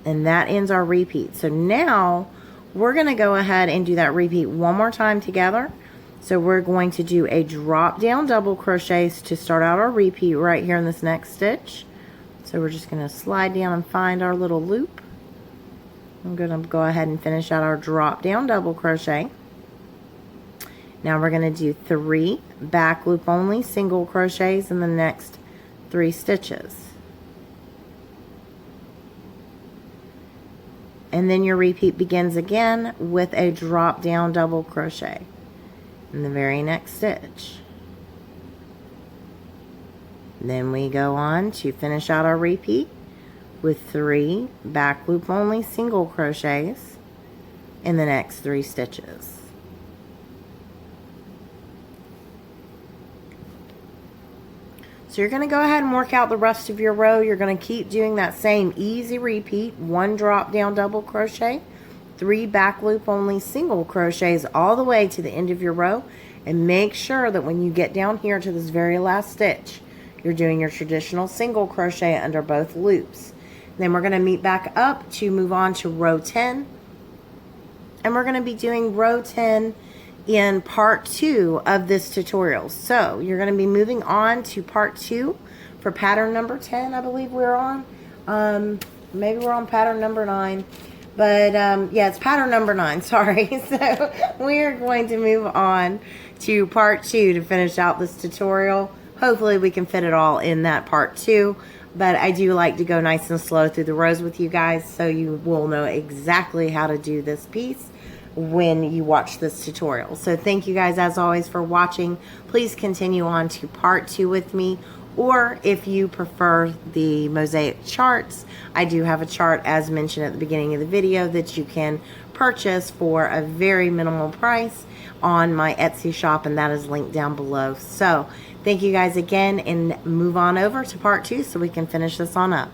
and that ends our repeat. So now we're going to go ahead and do that repeat one more time together. So we're going to do a drop down double crochets to start out our repeat right here in this next stitch. So we're just going to slide down and find our little loop. I'm going to go ahead and finish out our drop down double crochet. Now we're going to do 3 back loop only single crochets in the next 3 stitches. And then your repeat begins again with a drop down double crochet in the very next stitch. Then we go on to finish out our repeat with 3 back loop only single crochets in the next 3 stitches. So you're going to go ahead and work out the rest of your row. You're going to keep doing that same easy repeat, 1 drop down double crochet, 3 back loop only single crochets all the way to the end of your row, and make sure that when you get down here to this very last stitch, you're doing your traditional single crochet under both loops. Then we're going to meet back up to move on to row 10, and we're going to be doing row 10 in part 2 of this tutorial. So you're going to be moving on to part 2 for pattern number 10, I believe we're on. Maybe we're on pattern number 9. But yeah, it's pattern number 9, sorry. So we are going to move on to part 2 to finish out this tutorial. Hopefully we can fit it all in that part 2. But I do like to go nice and slow through the rows with you guys, so you will know exactly how to do this piece when you watch this tutorial. So thank you guys as always for watching. Please continue on to part 2 with me, or if you prefer the mosaic charts, I do have a chart as mentioned at the beginning of the video that you can purchase for a very minimal price on my Etsy shop, and that is linked down below. So thank you guys again, and move on over to part 2 so we can finish this on up.